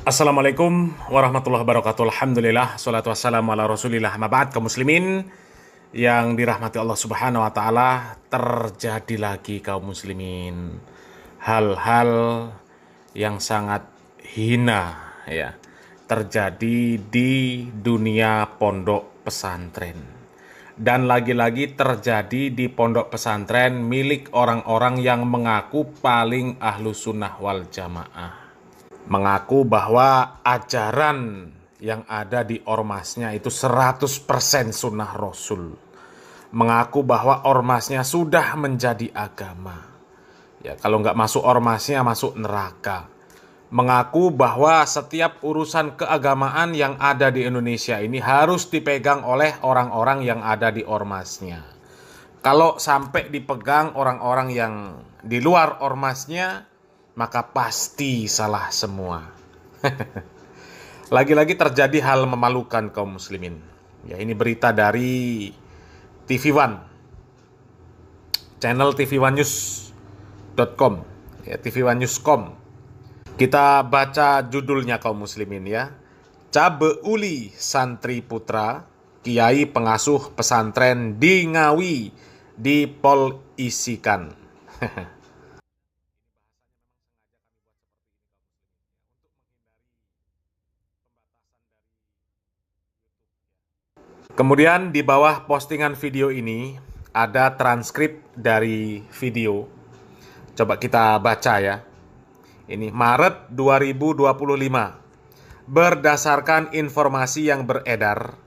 Assalamualaikum warahmatullahi wabarakatuh. Alhamdulillah, salatu wassalamu ala rasulillah. Maba'ad, kaum muslimin yang dirahmati Allah subhanahu wa ta'ala. Terjadi lagi kaum muslimin hal-hal yang sangat hina ya terjadi di dunia pondok pesantren. Dan lagi-lagi terjadi di pondok pesantren milik orang-orang yang mengaku paling ahlu sunnah wal jamaah, mengaku bahwa ajaran yang ada di ormasnya itu 100% sunnah Rasul, mengaku bahwa ormasnya sudah menjadi agama. Ya, kalau nggak masuk ormasnya masuk neraka. Mengaku bahwa setiap urusan keagamaan yang ada di Indonesia ini harus dipegang oleh orang-orang yang ada di ormasnya. Kalau sampai dipegang orang-orang yang di luar ormasnya, maka pasti salah semua. Lagi-lagi terjadi hal memalukan kaum muslimin. Ya, ini berita dari TV One, channel tv1news.com, ya, tv1news.com. Kita baca judulnya kaum muslimin ya. Cabe uli santri putra kiai pengasuh pesantren di Ngawi dipolisikan. Kemudian di bawah postingan video ini ada transkrip dari video. Coba kita baca ya. Ini Maret 2025. Berdasarkan informasi yang beredar,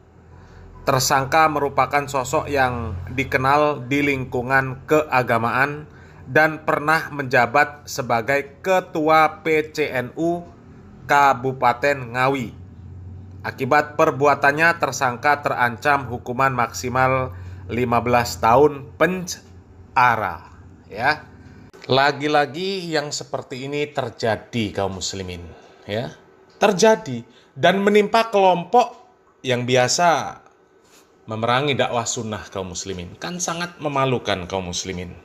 tersangka merupakan sosok yang dikenal di lingkungan keagamaan dan pernah menjabat sebagai Ketua PCNU Kabupaten Ngawi. Akibat perbuatannya, tersangka terancam hukuman maksimal 15 tahun penjara. Ya, lagi-lagi yang seperti ini terjadi kaum muslimin. Ya, terjadi dan menimpa kelompok yang biasa memerangi dakwah sunnah kaum muslimin. Kan sangat memalukan kaum muslimin.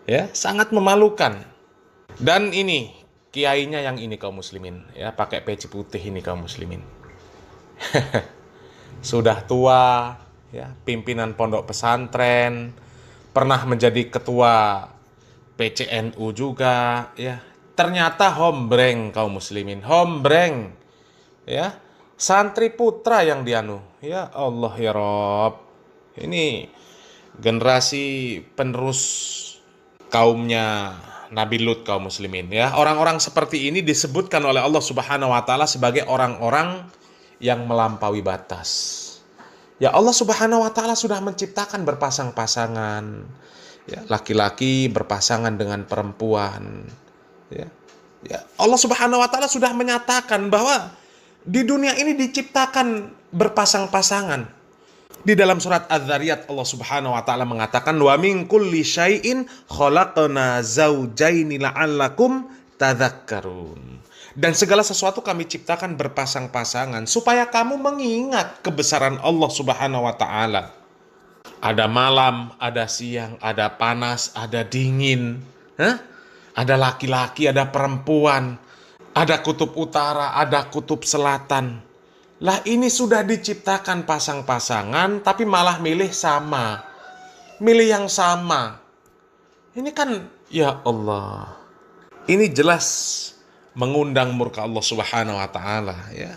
Ya, sangat memalukan. Dan ini kiainya yang ini kaum muslimin. Ya, pakai peci putih ini kaum muslimin. Sudah tua, ya, pimpinan pondok pesantren, pernah menjadi ketua PCNU juga, ya. Ternyata hombreng kaum muslimin, hombreng, ya. Santri putra yang dianu. Ya Allah ya Rob. Ini generasi penerus kaumnya Nabi Lut kaum muslimin ya. Orang-orang seperti ini disebutkan oleh Allah Subhanahu wa taala sebagai orang-orang yang melampaui batas. Ya, Allah Subhanahu wa taala sudah menciptakan berpasang-pasangan. Ya, laki-laki berpasangan dengan perempuan. Ya. Ya, Allah Subhanahu wa taala sudah menyatakan bahwa di dunia ini diciptakan berpasang-pasangan. Di dalam surat Az-Zariyat Allah Subhanahu wa taala mengatakan wa min kulli syai'in khalaqna zaujaini la'allakum tadzakkarun. Dan segala sesuatu kami ciptakan berpasang-pasangan supaya kamu mengingat kebesaran Allah Subhanahu wa taala. Ada malam, ada siang, ada panas, ada dingin, ada laki-laki, ada perempuan, ada kutub utara, ada kutub selatan. Lah ini sudah diciptakan pasang-pasangan tapi malah milih sama. Milih yang sama. Ini kan ya Allah. Ini jelas mengundang murka Allah Subhanahu wa taala ya.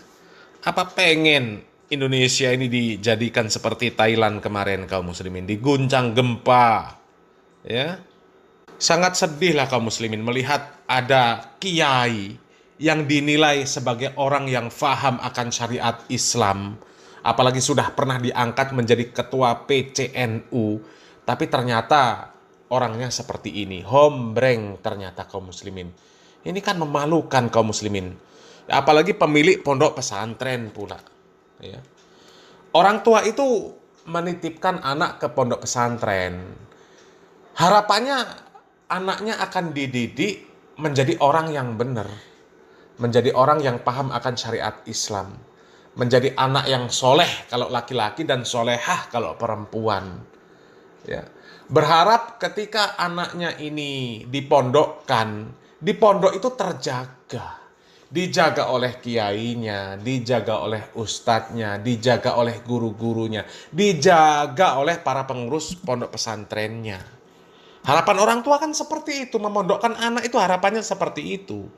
Apa pengen Indonesia ini dijadikan seperti Thailand kemarin kaum muslimin, diguncang gempa. Ya. Sangat sedih lah kaum muslimin melihat ada kiai yang dinilai sebagai orang yang faham akan syariat Islam, apalagi sudah pernah diangkat menjadi ketua PCNU, tapi ternyata orangnya seperti ini, hombreng ternyata kaum muslimin. Ini kan memalukan kaum muslimin. Apalagi pemilik pondok pesantren pula. Ya. Orang tua itu menitipkan anak ke pondok pesantren. Harapannya anaknya akan dididik menjadi orang yang benar. Menjadi orang yang paham akan syariat Islam. Menjadi anak yang soleh kalau laki-laki dan solehah kalau perempuan. Ya. Berharap ketika anaknya ini dipondokkan, di pondok itu terjaga. dijaga oleh kiainya, dijaga oleh ustadznya, dijaga oleh guru-gurunya, dijaga oleh para pengurus pondok pesantrennya. Harapan orang tua kan seperti itu, memondokkan anak itu harapannya seperti itu.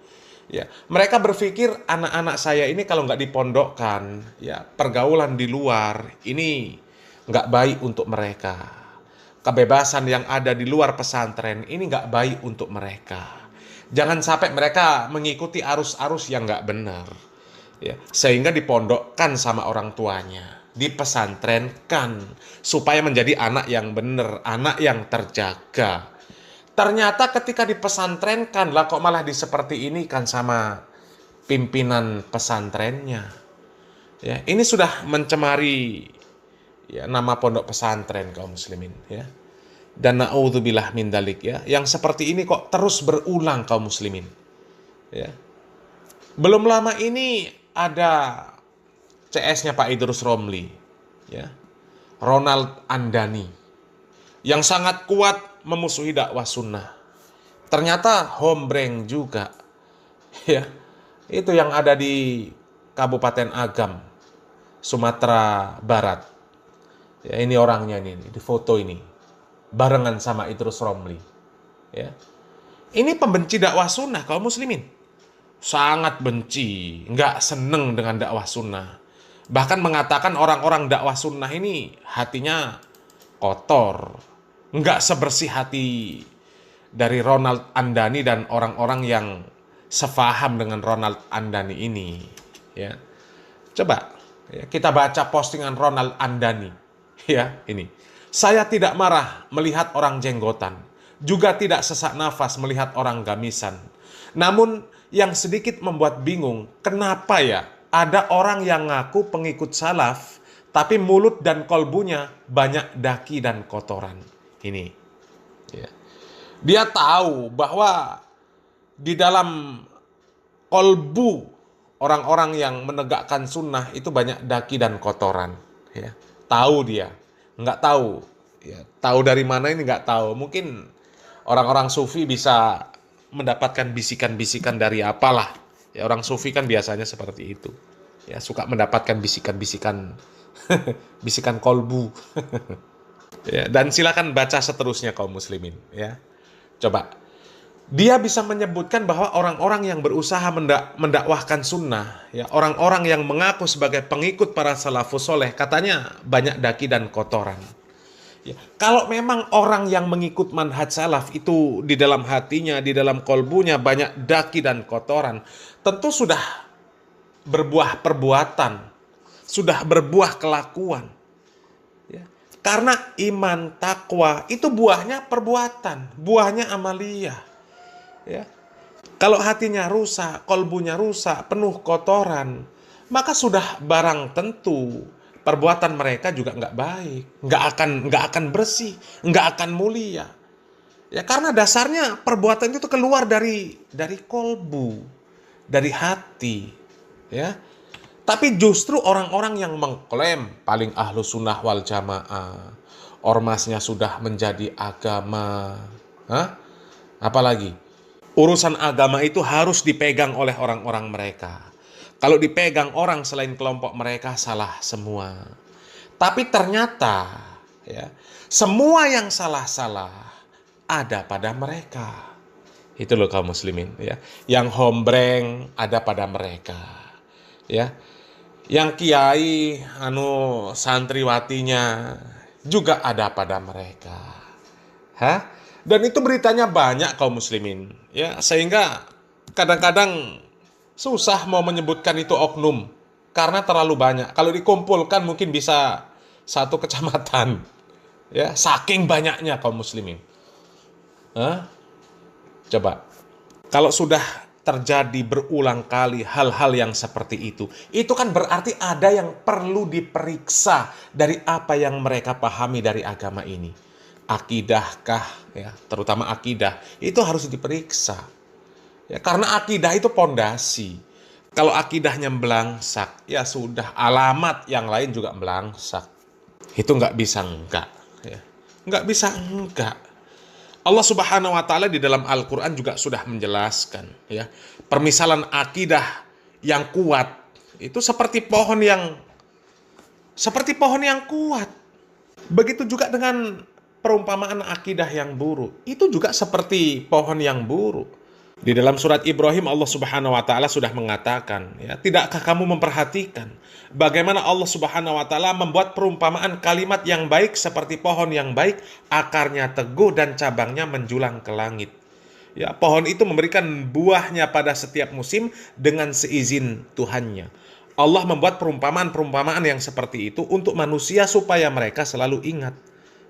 Ya, mereka berpikir anak-anak saya ini kalau nggak dipondokkan, ya pergaulan di luar ini nggak baik untuk mereka. Kebebasan yang ada di luar pesantren ini nggak baik untuk mereka. Jangan sampai mereka mengikuti arus-arus yang nggak benar. Ya, sehingga dipondokkan sama orang tuanya, dipesantrenkan supaya menjadi anak yang benar, anak yang terjaga. Ternyata ketika dipesantrenkan lah kok malah seperti ini kan sama pimpinan pesantrennya. Ya, ini sudah mencemari ya nama pondok pesantren kaum muslimin ya. Dan naudzubillah min dalik ya. Yang seperti ini kok terus berulang kaum muslimin. Ya. Belum lama ini ada CS-nya Pak Idrus Romli ya. Ronald Andani yang sangat kuat memusuhi dakwah sunnah. Ternyata hombreng juga. Ya. Itu yang ada di Kabupaten Agam, Sumatera Barat. Ya, ini orangnya nih, di foto ini. Barengan sama Idrus Romli. Ya. Ini pembenci dakwah sunnah kaum muslimin. Sangat benci, nggak seneng dengan dakwah sunnah. Bahkan mengatakan orang-orang dakwah sunnah ini hatinya kotor. Nggak sebersih hati dari Ronald Andani dan orang-orang yang sefaham dengan Ronald Andani ini. Ya. Coba ya, kita baca postingan Ronald Andani. Ya, ini. Saya tidak marah melihat orang jenggotan, juga tidak sesak nafas melihat orang gamisan. Namun yang sedikit membuat bingung, kenapa ya ada orang yang ngaku pengikut salaf, tapi mulut dan kolbunya banyak daki dan kotoran. Ini. Ya. Dia tahu bahwa di dalam kolbu orang-orang yang menegakkan sunnah itu banyak daki dan kotoran. Ya. Tahu dia. Nggak tahu. Ya, tahu dari mana ini nggak tahu. Mungkin orang-orang sufi bisa mendapatkan bisikan-bisikan dari apalah. Ya, orang sufi kan biasanya seperti itu. Ya, suka mendapatkan bisikan-bisikan bisikan kolbu. Ya, dan silakan baca seterusnya kaum muslimin. Ya, coba. Dia bisa menyebutkan bahwa orang-orang yang berusaha mendakwahkan sunnah, ya, orang-orang yang mengaku sebagai pengikut para salafus soleh, katanya banyak daki dan kotoran. Ya, kalau memang orang yang mengikut manhaj salaf itu di dalam hatinya, di dalam kolbunya banyak daki dan kotoran, tentu sudah berbuah perbuatan, sudah berbuah kelakuan. Ya. Karena iman, takwa itu buahnya perbuatan, buahnya amaliyah. Ya. Kalau hatinya rusak, kolbunya rusak, penuh kotoran, maka sudah barang tentu perbuatan mereka juga nggak baik, nggak akan bersih, nggak akan mulia. Ya karena dasarnya perbuatan itu keluar dari kolbu, dari hati, ya. Tapi justru orang-orang yang mengklaim paling ahlu sunnah wal jamaah, ormasnya sudah menjadi agama, apalagi? Urusan agama itu harus dipegang oleh orang-orang mereka. Kalau dipegang orang selain kelompok mereka, salah semua. Tapi ternyata, ya, semua yang salah-salah ada pada mereka. Itu loh kaum muslimin. Ya. Yang hombreng ada pada mereka. Ya. Yang kiai, santriwatinya juga ada pada mereka. Hah? Dan itu beritanya banyak kaum muslimin, ya, sehingga kadang-kadang susah mau menyebutkan itu oknum karena terlalu banyak. Kalau dikumpulkan mungkin bisa satu kecamatan, ya, saking banyaknya kaum muslimin. Coba, kalau sudah terjadi berulang kali hal-hal yang seperti itu kan berarti ada yang perlu diperiksa dari apa yang mereka pahami dari agama ini. Akidahkah, ya, terutama akidah itu harus diperiksa, ya, karena akidah itu pondasi. Kalau akidahnya belangsak, ya sudah, alamat yang lain juga belangsak. Itu nggak bisa enggak, ya. Nggak bisa enggak. Allah Subhanahu wa taala di dalam Al-Qur'an juga sudah menjelaskan, ya. Permisalan akidah yang kuat itu seperti pohon yang kuat. Begitu juga dengan perumpamaan akidah yang buruk. Itu juga seperti pohon yang buruk. Di dalam surat Ibrahim Allah Subhanahu wa taala sudah mengatakan, ya, tidakkah kamu memperhatikan bagaimana Allah Subhanahu wa taala membuat perumpamaan kalimat yang baik seperti pohon yang baik, akarnya teguh dan cabangnya menjulang ke langit. Ya, pohon itu memberikan buahnya pada setiap musim dengan seizin Tuhannya. Allah membuat perumpamaan-perumpamaan yang seperti itu untuk manusia supaya mereka selalu ingat.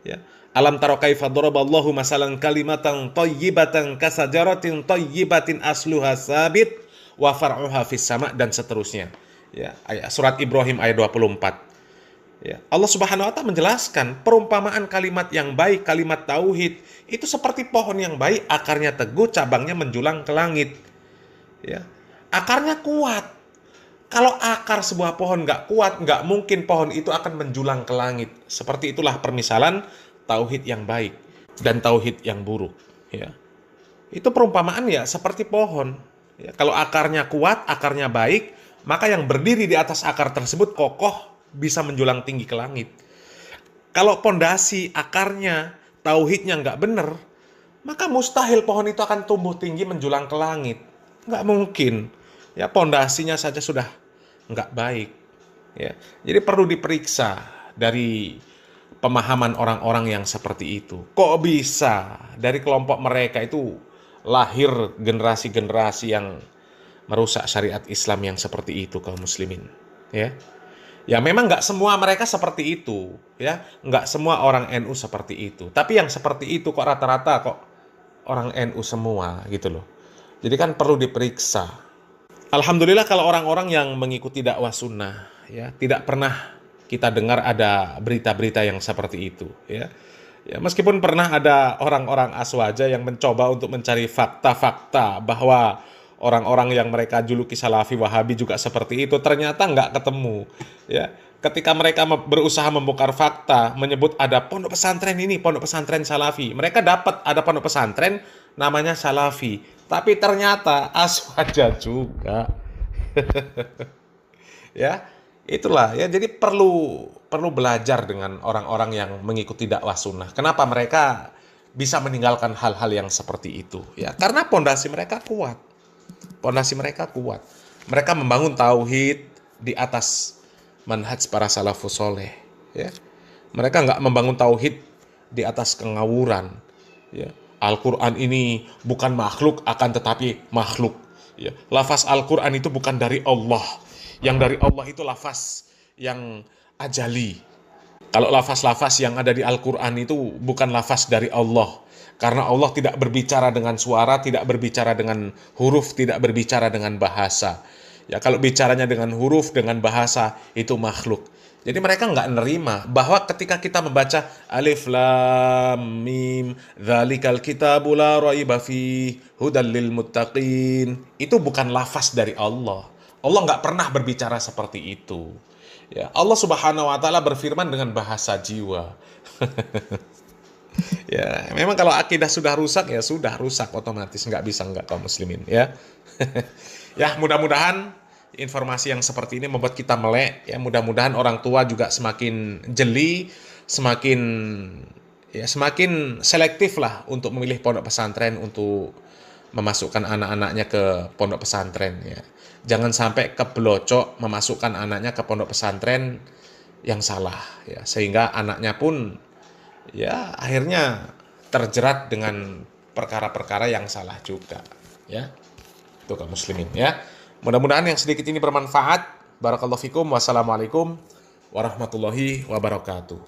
Ya. Alam taro kaifa daraballahu masalan kalimatan thayyibatan kasajaratin thayyibatin asluha sabit wa far'uha fis sama' dan seterusnya. Ya, surat Ibrahim ayat 24. Ya, Allah Subhanahu wa taala menjelaskan perumpamaan kalimat yang baik, kalimat tauhid itu seperti pohon yang baik, akarnya teguh, cabangnya menjulang ke langit. Ya. Akarnya kuat. Kalau akar sebuah pohon nggak kuat, nggak mungkin pohon itu akan menjulang ke langit. Seperti itulah permisalan tauhid yang baik dan tauhid yang buruk. Ya. Itu perumpamaan ya seperti pohon. Ya, kalau akarnya kuat, akarnya baik, maka yang berdiri di atas akar tersebut kokoh, bisa menjulang tinggi ke langit. Kalau pondasi akarnya, tauhidnya nggak benar, maka mustahil pohon itu akan tumbuh tinggi menjulang ke langit. Nggak mungkin. Ya, pondasinya saja sudah nggak baik. Ya, jadi perlu diperiksa dari pemahaman orang-orang yang seperti itu. Kok bisa dari kelompok mereka itu lahir generasi-generasi yang merusak syariat Islam yang seperti itu, kaum muslimin. Ya memang nggak semua mereka seperti itu, ya nggak semua orang NU seperti itu. Tapi yang seperti itu kok rata-rata kok orang NU semua gitu loh. Jadi kan perlu diperiksa. Alhamdulillah kalau orang-orang yang mengikuti dakwah sunnah, ya tidak pernah kita dengar ada berita-berita yang seperti itu, ya. Ya meskipun pernah ada orang-orang aswaja yang mencoba untuk mencari fakta-fakta bahwa orang-orang yang mereka juluki Salafi Wahabi juga seperti itu, ternyata nggak ketemu. Ya, ketika mereka berusaha membongkar fakta, menyebut ada pondok pesantren ini, pondok pesantren Salafi, mereka dapat ada pondok pesantren namanya Salafi, tapi ternyata aswaja juga. Ya, itulah ya. Jadi perlu belajar dengan orang-orang yang mengikuti dakwah sunnah. Kenapa mereka bisa meninggalkan hal-hal yang seperti itu? Ya, karena pondasi mereka kuat. Pondasi mereka kuat. Mereka membangun tauhid di atas manhaj para salafus soleh. Ya. Mereka nggak membangun tauhid di atas kengawuran. Ya. Al-Quran ini bukan makhluk, akan tetapi makhluk. Ya. Lafaz Al-Quran itu bukan dari Allah. Yang dari Allah itu lafaz yang ajali. Kalau lafaz-lafaz yang ada di Al-Quran itu bukan lafaz dari Allah. Karena Allah tidak berbicara dengan suara, tidak berbicara dengan huruf, tidak berbicara dengan bahasa. Ya kalau bicaranya dengan huruf, dengan bahasa, itu makhluk. Jadi mereka nggak nerima bahwa ketika kita membaca Alif Lam Mim Dzalikal Kitabu La Raiba Fihi Hudal Lil Muttaqin, itu bukan lafaz dari Allah. Allah nggak pernah berbicara seperti itu. Ya, Allah Subhanahu wa taala berfirman dengan bahasa jiwa. Ya, memang kalau akidah sudah rusak ya sudah rusak otomatis, nggak bisa nggak kaum muslimin ya. Ya, mudah-mudahan informasi yang seperti ini membuat kita melek ya, mudah-mudahan orang tua juga semakin jeli, semakin selektif lah untuk memilih pondok pesantren untuk memasukkan anak-anaknya ke pondok pesantren ya. Jangan sampai keblocok memasukkan anaknya ke pondok pesantren yang salah ya, sehingga anaknya pun ya akhirnya terjerat dengan perkara-perkara yang salah juga ya. Itu kaum muslimin ya. Mudah-mudahan yang sedikit ini bermanfaat. Barakallahu fikum. Wassalamualaikum warahmatullahi wabarakatuh.